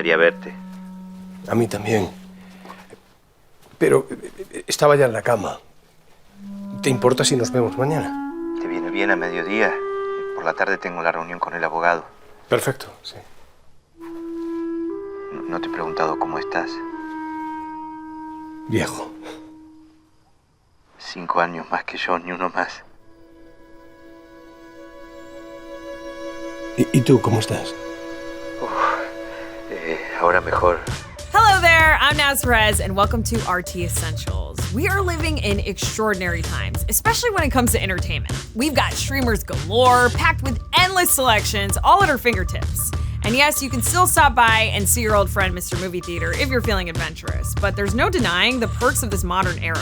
gustaría verte. A mí también. Pero estaba ya en la cama. ¿Te importa si nos vemos mañana? ¿Te viene bien a mediodía? Por la tarde tengo la reunión con el abogado. Perfecto, sí. No te he preguntado cómo estás. Viejo. 5 años más que yo, ni uno más. ¿Y tú cómo estás? Ahora mejor. Hello there, I'm Naz Perez, and welcome to RT Essentials. We are living in extraordinary times, especially when it comes to entertainment. We've got streamers galore, packed with endless selections, all at our fingertips. And yes, you can still stop by and see your old friend Mr. Movie Theater if you're feeling adventurous, but there's no denying the perks of this modern era.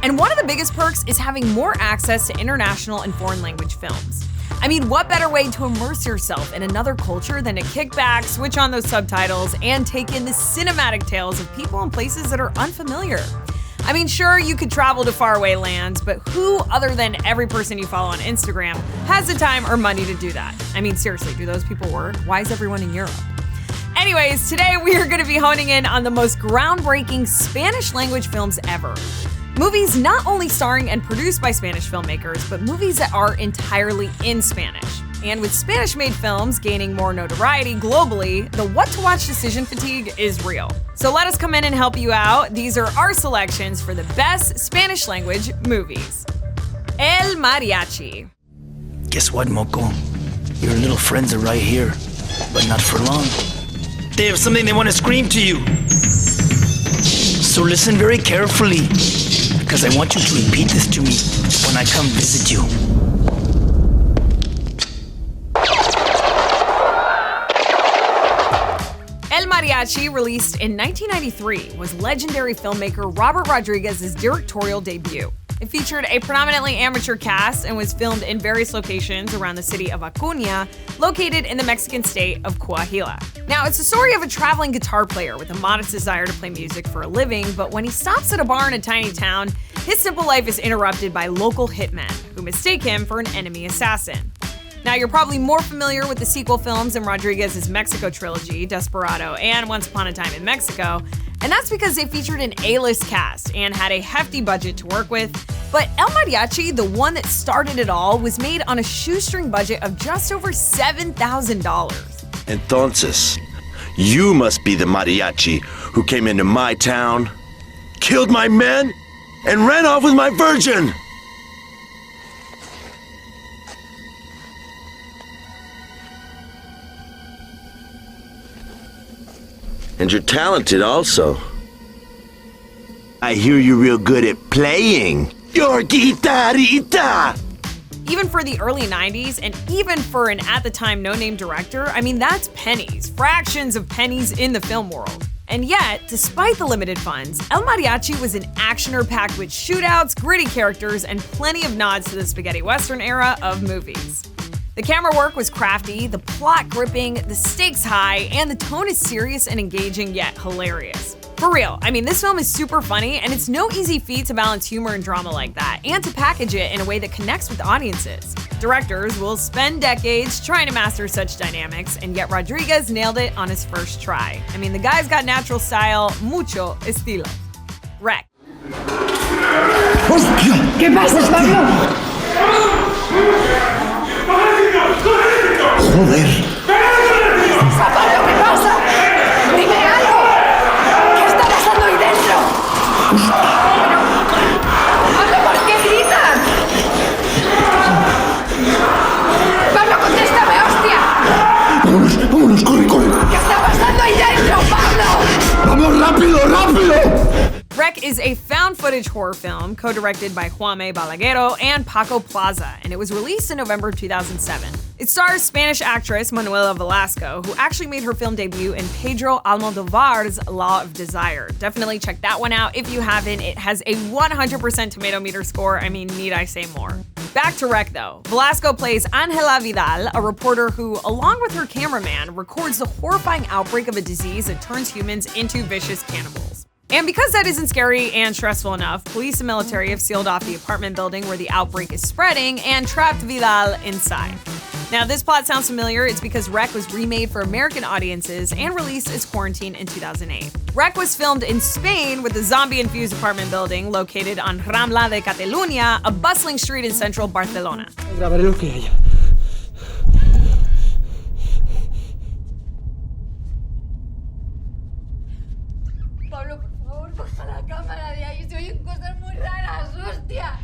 And one of the biggest perks is having more access to international and foreign language films. I mean, what better way to immerse yourself in another culture than to kick back, switch on those subtitles, and take in the cinematic tales of people and places that are unfamiliar? I mean, sure, you could travel to faraway lands, but who other than every person you follow on Instagram has the time or money to do that? I mean, seriously, do those people work? Why is everyone in Europe? Anyways, today we are going to be honing in on the most groundbreaking Spanish language films ever. Movies not only starring and produced by Spanish filmmakers, but movies that are entirely in Spanish. And with Spanish-made films gaining more notoriety globally, the what-to-watch decision fatigue is real. So let us come in and help you out. These are our selections for the best Spanish-language movies. El Mariachi. Guess what, Moco? Your little friends are right here, but not for long. They have something they want to scream to you. So listen very carefully, because I want you to repeat this to me when I come visit you. El Mariachi, released in 1993, was legendary filmmaker Robert Rodriguez's directorial debut. It featured a predominantly amateur cast and was filmed in various locations around the city of Acuña, located in the Mexican state of Coahuila. Now, it's the story of a traveling guitar player with a modest desire to play music for a living, but when he stops at a bar in a tiny town, his simple life is interrupted by local hitmen, who mistake him for an enemy assassin. Now, you're probably more familiar with the sequel films in Rodriguez's Mexico trilogy, Desperado and Once Upon a Time in Mexico, and that's because they featured an A-list cast and had a hefty budget to work with. But El Mariachi, the one that started it all, was made on a shoestring budget of just over $7,000. Entonces, you must be the mariachi who came into my town, killed my men, and ran off with my virgin! And you're talented also. I hear you're real good at playing your guitarita! Even for the early 90s, and even for an at the time no-name director, I mean, that's pennies, fractions of pennies in the film world. And yet, despite the limited funds, El Mariachi was an actioner packed with shootouts, gritty characters, and plenty of nods to the spaghetti western era of movies. The camera work was crafty, the plot gripping, the stakes high, and the tone is serious and engaging yet hilarious. For real, I mean, this film is super funny, and it's no easy feat to balance humor and drama like that, and to package it in a way that connects with audiences. Directors will spend decades trying to master such dynamics, and yet Rodriguez nailed it on his first try. I mean, the guy's got natural style, mucho estilo. Rec. ¡Hostia! ¿Qué pasa, Pablo? Joder. ¡Pablo, qué pasa! ¡Dime algo! ¿Qué está pasando ahí dentro? ¡Pablo, ¿por qué gritan? ¡Pablo, contéstame, hostia! Vámonos, corre, corre. ¿Qué está pasando ahí dentro, Pablo? ¡Vamos, rápido, rápido! Rec is a found-footage horror film co-directed by Juanme Balaguero and Paco Plaza, and it was released in November 2007. It stars Spanish actress Manuela Velasco, who actually made her film debut in Pedro Almodovar's Law of Desire. Definitely check that one out if you haven't. It has a 100% tomato meter score. I mean, need I say more? Back to Rec though. Velasco plays Angela Vidal, a reporter who, along with her cameraman, records the horrifying outbreak of a disease that turns humans into vicious cannibals. And because that isn't scary and stressful enough, police and military have sealed off the apartment building where the outbreak is spreading and trapped Vidal inside. Now, this plot sounds familiar. It's because REC was remade for American audiences and released as Quarantine in 2008. REC was filmed in Spain with a zombie-infused apartment building located on Rambla de Catalunya, a bustling street in central Barcelona. Grabaré lo que haya. Pablo, por favor, baja la cámara de ahí. Se oyen cosas muy raras, hostia.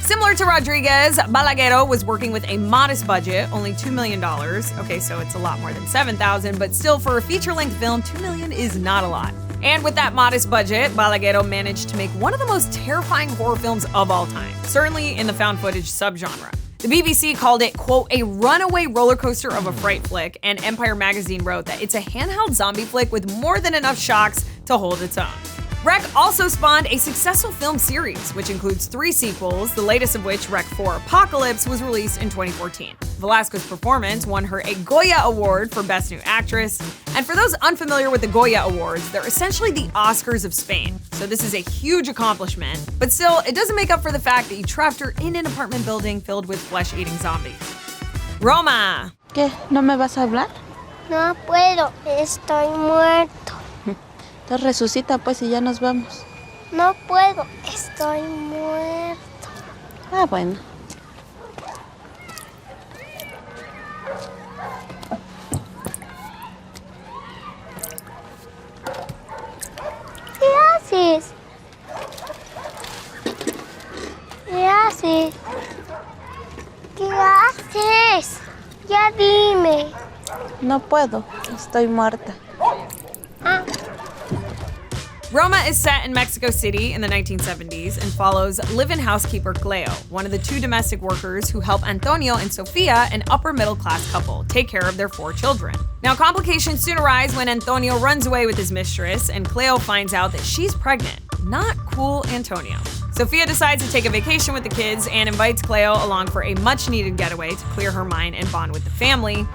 Similar to Rodriguez, Balaguero was working with a modest budget, only $2 million. Okay, so it's a lot more than $7,000, but still for a feature-length film, $2 million is not a lot. And with that modest budget, Balaguero managed to make one of the most terrifying horror films of all time, certainly in the found footage subgenre. The BBC called it, quote, a runaway roller coaster of a fright flick, and Empire magazine wrote that it's a handheld zombie flick with more than enough shocks to hold its own. REC also spawned a successful film series, which includes 3 sequels, the latest of which, REC 4 Apocalypse, was released in 2014. Velasco's performance won her a Goya Award for Best New Actress, and for those unfamiliar with the Goya Awards, they're essentially the Oscars of Spain, so this is a huge accomplishment, but still, it doesn't make up for the fact that you trapped her in an apartment building filled with flesh-eating zombies. Roma! ¿Qué? ¿No me vas a hablar? No puedo, estoy muerto. Entonces resucita pues y ya nos vamos. No puedo, estoy muerto. Ah, bueno. ¿Qué haces? ¿Qué haces? ¿Qué haces? Ya dime. No puedo, estoy muerta. Roma is set in Mexico City in the 1970s and follows live-in housekeeper Cleo, one of the 2 domestic workers who help Antonio and Sofia, an upper-middle-class couple, take care of their 4 children. Now, complications soon arise when Antonio runs away with his mistress and Cleo finds out that she's pregnant. Not cool, Antonio. Sofia decides to take a vacation with the kids and invites Cleo along for a much-needed getaway to clear her mind and bond with the family.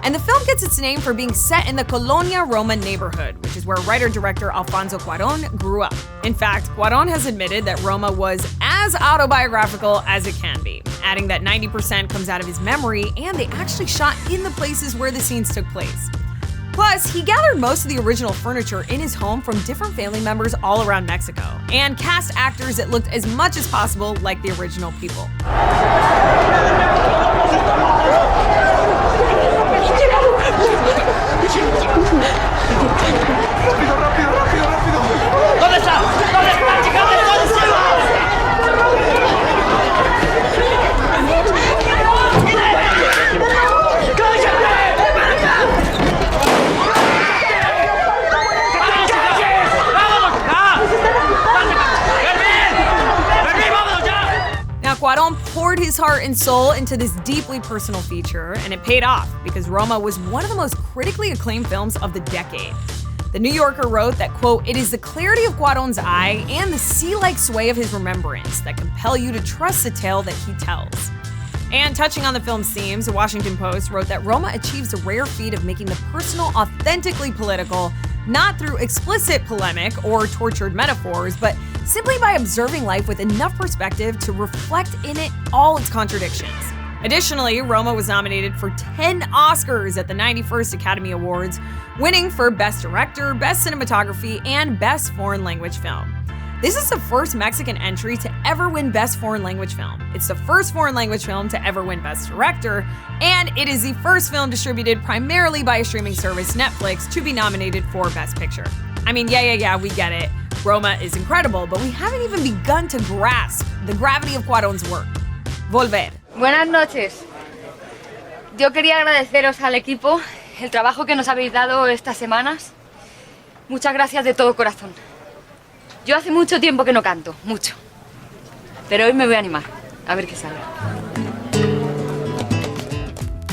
And the film gets its name for being set in the Colonia Roma neighborhood, which is where writer-director Alfonso Cuarón grew up. In fact, Cuarón has admitted that Roma was as autobiographical as it can be, adding that 90% comes out of his memory and they actually shot in the places where the scenes took place. Plus, he gathered most of the original furniture in his home from different family members all around Mexico, and cast actors that looked as much as possible like the original people. ¿Dónde está? ¿Dónde está, chicas? ¿Dónde se va? Now, Cuarón poured his heart and soul into this deeply personal feature, and it paid off because Roma was one of the most critically acclaimed films of the decade. The New Yorker wrote that, quote, it is the clarity of Cuarón's eye and the sea-like sway of his remembrance that compel you to trust the tale that he tells. And touching on the film's themes, the Washington Post wrote that Roma achieves the rare feat of making the personal authentically political, not through explicit polemic or tortured metaphors, but simply by observing life with enough perspective to reflect in it all its contradictions. Additionally, Roma was nominated for 10 Oscars at the 91st Academy Awards, winning for Best Director, Best Cinematography, and Best Foreign Language Film. This is the first Mexican entry to ever win Best Foreign Language Film. It's the first foreign language film to ever win Best Director, and it is the first film distributed primarily by a streaming service, Netflix, to be nominated for Best Picture. I mean, yeah, we get it. Roma is incredible, but we haven't even begun to grasp the gravity of Cuarón's work. Volver. Buenas noches. Yo quería agradeceros al equipo el trabajo que nos habéis dado estas semanas. Muchas gracias de todo corazón. Yo hace mucho tiempo que no canto, mucho. Pero hoy me voy a animar, a ver qué sale.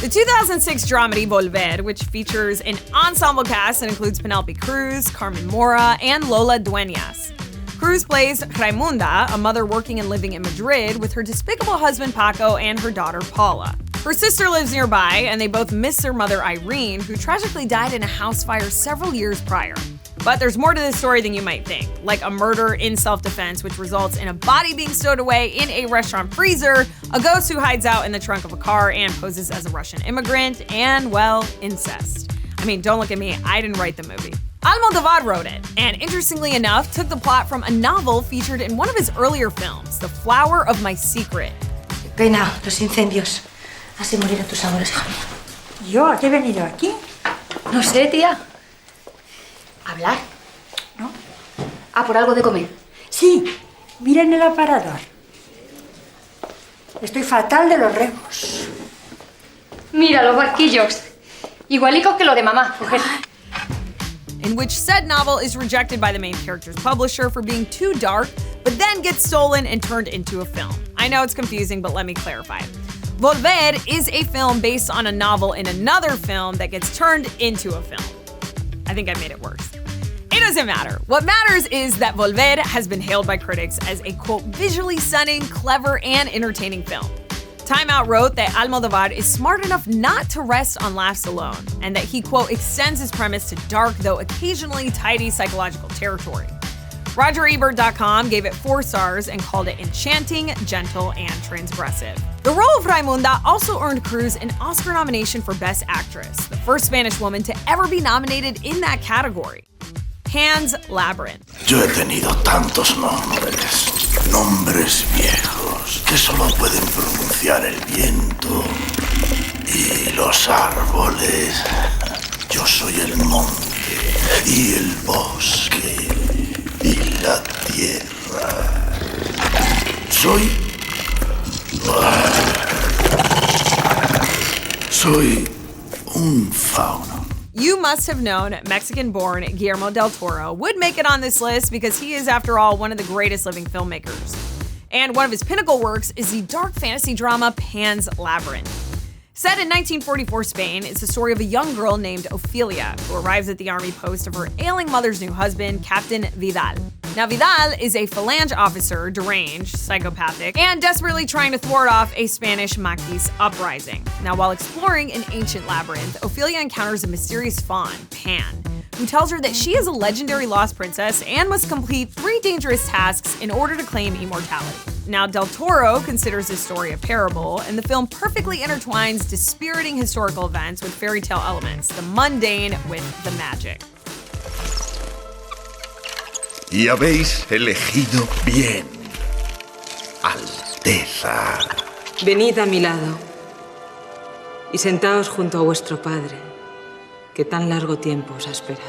The 2006 dramedy Volver, which features an ensemble cast that includes Penelope Cruz, Carmen Mora, and Lola Dueñas. Cruz plays Raimunda, a mother working and living in Madrid with her despicable husband Paco and her daughter Paula. Her sister lives nearby, and they both miss their mother Irene, who tragically died in a house fire several years prior. But there's more to this story than you might think, like a murder in self-defense, which results in a body being stowed away in a restaurant freezer, a ghost who hides out in the trunk of a car and poses as a Russian immigrant, and, well, incest. I mean, don't look at me, I didn't write the movie. Almodóvar wrote it, and interestingly enough, took the plot from a novel featured in one of his earlier films, The Flower of My Secret. Pena, los incendios. Así morir a tus abuelos, hija mía. ¿Yo? ¿A qué he venido aquí? No sé, tía. ¿Hablar? ¿No? Ah, por algo de comer. Sí, miren el aparador. Estoy fatal de los remos. Mira los barquillos. Igualicos que lo de mamá, mujer. In which said novel is rejected by the main character's publisher for being too dark, but then gets stolen and turned into a film. I know it's confusing, but let me clarify. Volver is a film based on a novel in another film that gets turned into a film. I think I made it worse. It doesn't matter. What matters is that Volver has been hailed by critics as a, quote, visually stunning, clever, and entertaining film. Time Out wrote that Almodóvar is smart enough not to rest on laughs alone, and that he, quote, extends his premise to dark, though occasionally tidy psychological territory. RogerEbert.com gave it 4 stars and called it enchanting, gentle, and transgressive. The role of Raimunda also earned Cruz an Oscar nomination for Best Actress, the first Spanish woman to ever be nominated in that category. Pan's Labyrinth. Yo he tenido tantos nombres viejos, que solo pueden pronunciar el viento y los árboles. Yo soy el monte y el bosque y la tierra. Soy un fauno. You must have known Mexican-born Guillermo del Toro would make it on this list because he is, after all, one of the greatest living filmmakers. And one of his pinnacle works is the dark fantasy drama Pan's Labyrinth. Set in 1944 Spain, it's the story of a young girl named Ophelia who arrives at the army post of her ailing mother's new husband, Captain Vidal. Now, Vidal is a Falange officer, deranged, psychopathic, and desperately trying to thwart off a Spanish Maquis uprising. Now, while exploring an ancient labyrinth, Ophelia encounters a mysterious faun, Pan, who tells her that she is a legendary lost princess and must complete 3 dangerous tasks in order to claim immortality. Now, Del Toro considers this story a parable, and the film perfectly intertwines dispiriting historical events with fairy tale elements, the mundane with the magic. Y habéis elegido bien, Alteza. Venid a mi lado y sentaos junto a vuestro padre, que tan largo tiempo os ha esperado.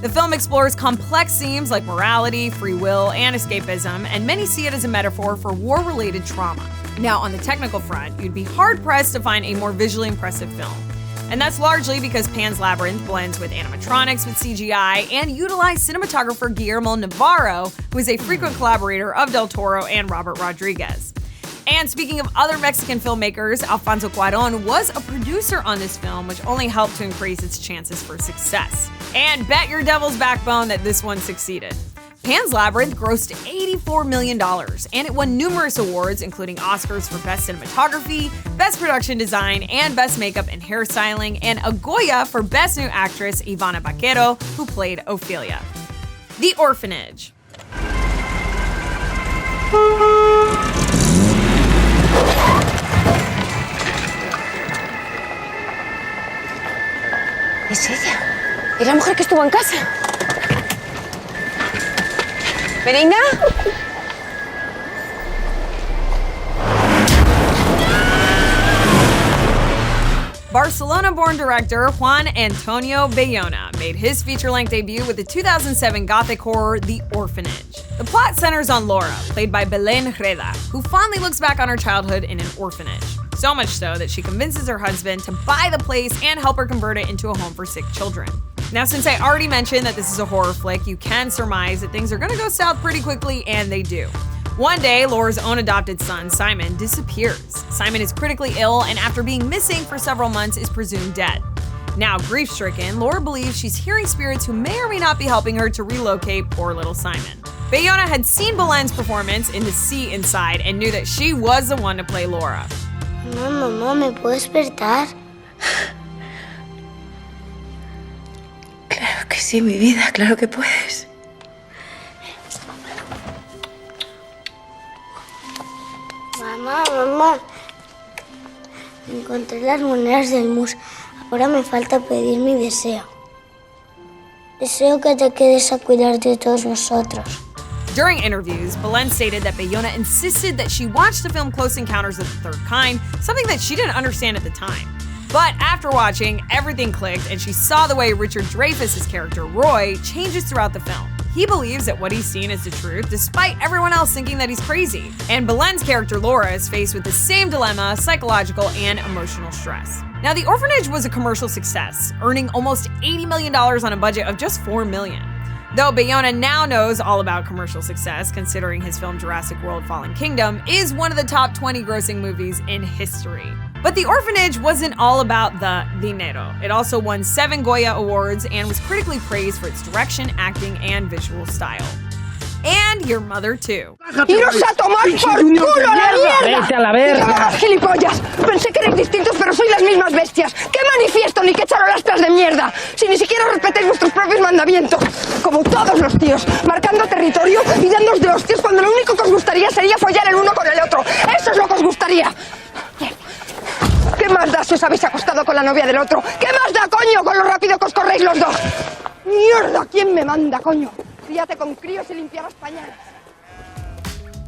The film explores complex themes like morality, free will, and escapism, and many see it as a metaphor for war-related trauma. Now, on the technical front, you'd be hard-pressed to find a more visually impressive film. And that's largely because Pan's Labyrinth blends with animatronics with CGI and utilized cinematographer Guillermo Navarro, who is a frequent collaborator of Del Toro and Robert Rodriguez. And speaking of other Mexican filmmakers, Alfonso Cuarón was a producer on this film, which only helped to increase its chances for success. And bet your devil's backbone that this one succeeded. Pan's Labyrinth grossed $84 million, and it won numerous awards, including Oscars for Best Cinematography, Best Production Design, and Best Makeup and Hairstyling, and a Goya for Best New Actress, Ivana Baquero, who played Ophelia. The Orphanage. Es ella. Es la mujer que estuvo en casa. ¿Berenga? Barcelona-born director Juan Antonio Bayona made his feature-length debut with the 2007 gothic horror The Orphanage. The plot centers on Laura, played by Belén Reda, who fondly looks back on her childhood in an orphanage. So much so that she convinces her husband to buy the place and help her convert it into a home for sick children. Now, since I already mentioned that this is a horror flick, you can surmise that things are gonna go south pretty quickly, and they do. One day, Laura's own adopted son, Simon, disappears. Simon is critically ill, and after being missing for several months, is presumed dead. Now, grief-stricken, Laura believes she's hearing spirits who may or may not be helping her to relocate poor little Simon. Bayona had seen Belén's performance in The Sea Inside and knew that she was the one to play Laura. Mamá, ¿me puedo despertar? Claro que sí, mi vida, claro que puedes. Mamá, encontré las monedas del mus. Ahora me falta pedir mi deseo. Deseo que te quedes a cuidar de todos nosotros. During interviews, Belén stated that Bayona insisted that she watched the film Close Encounters of the Third Kind, something that she didn't understand at the time. But after watching, everything clicked and she saw the way Richard Dreyfuss's character, Roy, changes throughout the film. He believes that what he's seen is the truth, despite everyone else thinking that he's crazy. And Belén's character, Laura, is faced with the same dilemma, psychological and emotional stress. Now, The Orphanage was a commercial success, earning almost $80 million on a budget of just $4 million. Though Bayona now knows all about commercial success, considering his film Jurassic World Fallen Kingdom is one of the top 20 grossing movies in history. But The Orphanage wasn't all about the dinero. It also won 7 Goya Awards and was critically praised for its direction, acting, and visual style. And your mother, too. ¡Iros a tomar por culo a la mierda! ¡Vete a la verga! ¡Gilipollas! Pensé que erais distintos, pero sois las mismas bestias. ¡Qué manifiesto, ni qué charolastras de mierda! Si ni siquiera respetáis vuestros propios mandamientos. Como todos los tíos, marcando territorio y dándoos de hostias cuando lo único que os gustaría sería follar el uno con el otro. ¡Eso es lo que os gustaría! ¿Qué más da si os habéis acostado con la novia del otro? ¿Qué más da, coño, con lo rápido que os corréis los dos? ¡Mierda! ¿Quién me manda, coño? Críate con críos y limpiabas pañales.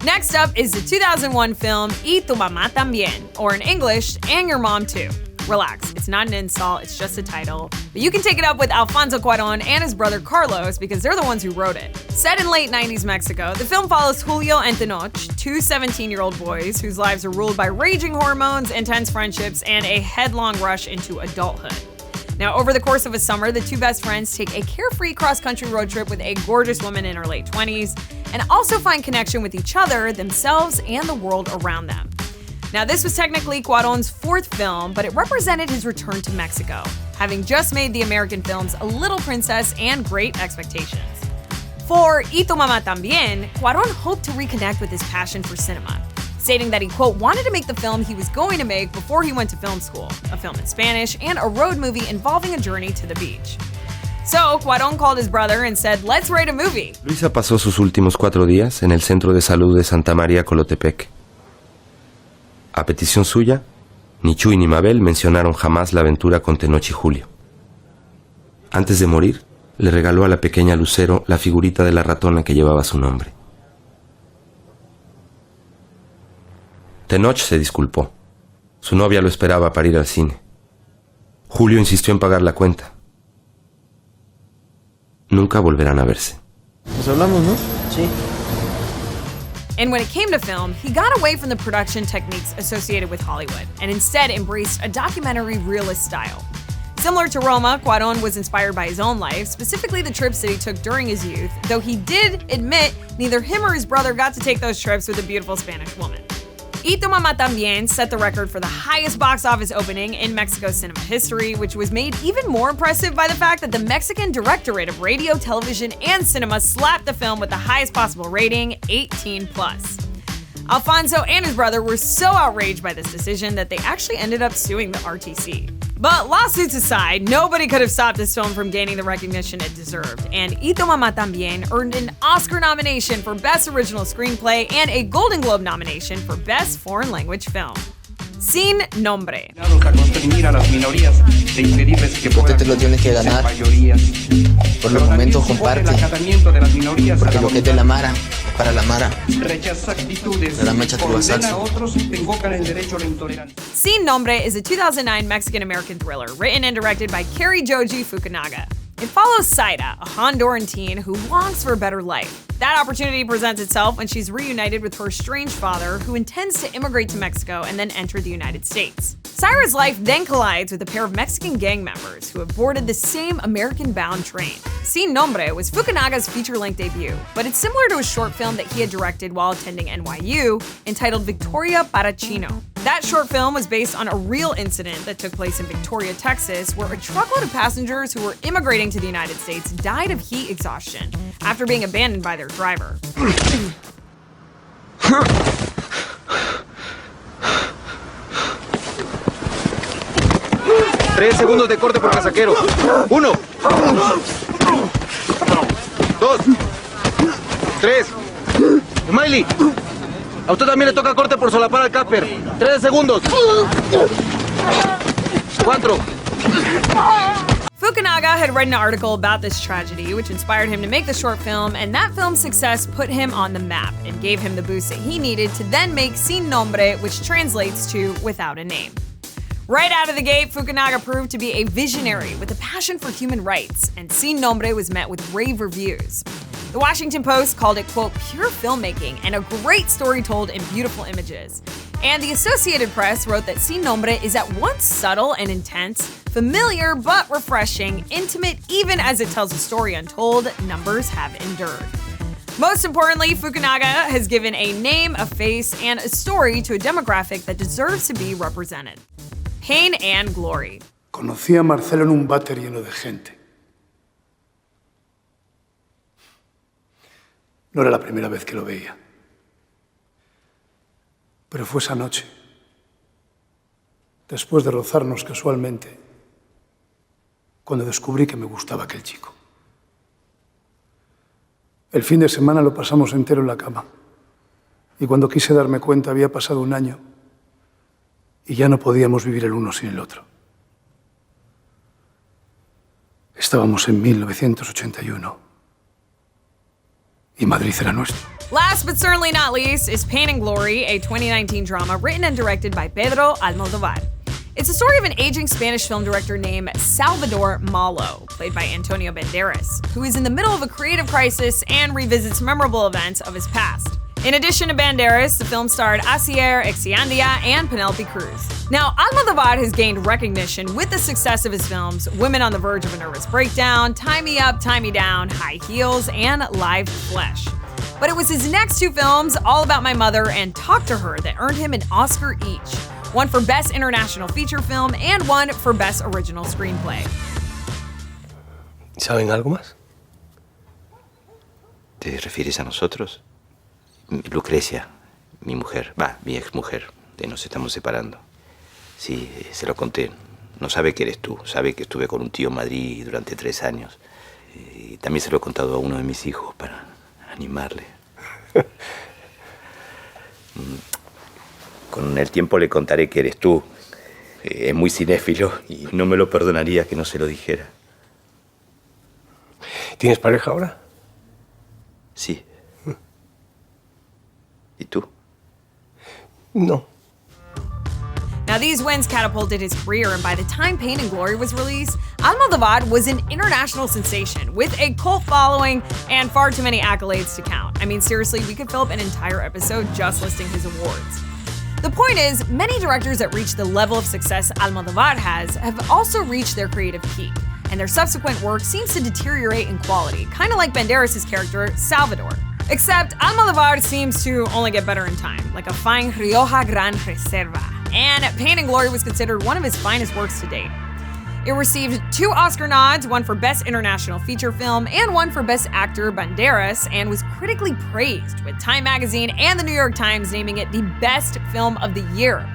Next up is the 2001 film Y tu mamá también, or in English, And Your Mom Too. Relax, it's not an insult, it's just a title. But you can take it up with Alfonso Cuarón and his brother Carlos because they're the ones who wrote it. Set in late 90s Mexico, the film follows Julio and Tenoch, two 17-year-old boys whose lives are ruled by raging hormones, intense friendships, and a headlong rush into adulthood. Now, over the course of a summer, the two best friends take a carefree cross-country road trip with a gorgeous woman in her late 20s, and also find connection with each other, themselves, and the world around them. Now, this was technically Cuarón's 4th film, but it represented his return to Mexico, having just made the American films A Little Princess and Great Expectations. For Y tu mamá también, Cuarón hoped to reconnect with his passion for cinema, stating that he, quote, wanted to make the film he was going to make before he went to film school, a film in Spanish, and a road movie involving a journey to the beach. So, Cuarón called his brother and said, let's write a movie. Luisa pasó sus últimos 4 días en el Centro de Salud de Santa María Colotepec. A petición suya, ni Chuy ni Mabel mencionaron jamás la aventura con Tenoch y Julio. Antes de morir, le regaló a la pequeña Lucero la figurita de la ratona que llevaba su nombre. Tenoch se disculpó. Su novia lo esperaba para ir al cine. Julio insistió en pagar la cuenta. Nunca volverán a verse. Pues hablamos, ¿no? Sí. And when it came to film, he got away from the production techniques associated with Hollywood and instead embraced a documentary realist style. Similar to Roma, Cuarón was inspired by his own life, specifically the trips that he took during his youth, though he did admit neither him or his brother got to take those trips with a beautiful Spanish woman. Y tu mamá también set the record for the highest box office opening in Mexico's cinema history, which was made even more impressive by the fact that the Mexican Directorate of Radio, Television, and Cinema slapped the film with the highest possible rating, 18+. Alfonso and his brother were so outraged by this decision that they actually ended up suing the RTC. But lawsuits aside, nobody could have stopped this film from gaining the recognition it deserved, and Y tu mamá también earned an Oscar nomination for Best Original Screenplay and a Golden Globe nomination for Best Foreign Language Film. Sin nombre. Porque te lo tienes que ganar. Por el momento comparte. Porque lo que es de la Mara, para la Mara. La mecha tu basalzo. Sin Nombre is a 2009 Mexican-American thriller written and directed by Cary Joji Fukunaga. It follows Saida, a Honduran teen who longs for a better life. That opportunity presents itself when she's reunited with her estranged father, who intends to immigrate to Mexico and then enter the United States. Saira's life then collides with a pair of Mexican gang members who have boarded the same American-bound train. Sin Nombre was Fukunaga's feature-length debut, but it's similar to a short film that he had directed while attending NYU, entitled Victoria para Chino. That short film was based on a real incident that took place in Victoria, Texas, where a truckload of passengers who were immigrating to the United States died of heat exhaustion after being abandoned by their driver. 3 segundos de corte por casaquero. 1, 2, 3. Smiley, a usted también le toca corte por solapar al Casper. 3 segundos. 4. Fukunaga had read an article about this tragedy, which inspired him to make the short film, and that film's success put him on the map and gave him the boost that he needed to then make Sin Nombre, which translates to without a name. Right out of the gate, Fukunaga proved to be a visionary with a passion for human rights, and Sin Nombre was met with rave reviews. The Washington Post called it, quote, pure filmmaking and a great story told in beautiful images. And the Associated Press wrote that Sin Nombre is at once subtle and intense, familiar but refreshing, intimate even as it tells a story untold, numbers have endured. Most importantly, Fukunaga has given a name, a face, and a story to a demographic that deserves to be represented. Pain and Glory. Conocí a Marcelo en un váter lleno de gente. No era la primera vez que lo veía. Pero fue esa noche, después de rozarnos casualmente, cuando descubrí que me gustaba aquel chico. El fin de semana lo pasamos entero en la cama. Y cuando quise darme cuenta había pasado un año y ya no podíamos vivir el uno sin el otro. Estábamos en 1981 y Madrid era nuestro. Last but certainly not least is Pain and Glory, a 2019 drama written and directed by Pedro Almodóvar. It's the story of an aging Spanish film director named Salvador Malo, played by Antonio Banderas, who is in the middle of a creative crisis and revisits memorable events of his past. In addition to Banderas, the film starred Asier Exiandia and Penelope Cruz. Now, Almodóvar has gained recognition with the success of his films Women on the Verge of a Nervous Breakdown, Tie Me Up, Tie Me Down, High Heels, and Live Flesh. But it was his next two films, All About My Mother and Talk to Her, that earned him an Oscar each. One for Best International Feature Film and one for Best Original Screenplay. ¿Saben algo más? ¿Te refieres a nosotros? Lucrecia, mi mujer, mi exmujer, nos estamos separando. Sí, se lo conté. No sabe que eres tú, sabe que estuve con un tío en Madrid durante 3 años. Y también se lo he contado a uno de mis hijos para animarle. Con el tiempo le contaré que eres tú. Es muy cinéfilo y no me lo perdonaría que no se lo dijera. ¿Tienes pareja ahora? Sí. ¿Y tú? No. Now, these wins catapulted his career, and by the time Pain and Glory was released, Almodóvar was an international sensation with a cult following and far too many accolades to count. I mean, seriously, we could fill up an entire episode just listing his awards. The point is, many directors that reach the level of success Almodóvar has have also reached their creative peak, and their subsequent work seems to deteriorate in quality, kind of like Banderas' character, Salvador. Except Almodóvar seems to only get better in time, like a fine Rioja Gran Reserva, and Pain and Glory was considered one of his finest works to date. It received 2 Oscar nods, one for Best International Feature Film and one for Best Actor Banderas, and was critically praised, with Time Magazine and the New York Times naming it the best film of the year.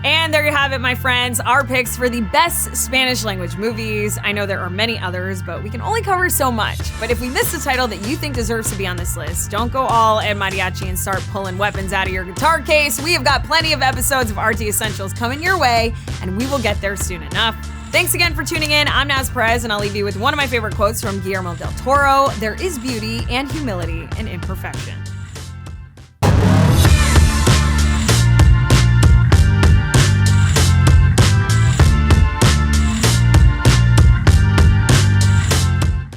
And there you have it, my friends, our picks for the best Spanish language movies. I know there are many others, but we can only cover so much. But if we miss a title that you think deserves to be on this list, don't go all Ed Mariachi and start pulling weapons out of your guitar case. We have got plenty of episodes of RT Essentials coming your way, and we will get there soon enough. Thanks again for tuning in. I'm Naz Perez, and I'll leave you with one of my favorite quotes from Guillermo del Toro: "There is beauty and humility in imperfection."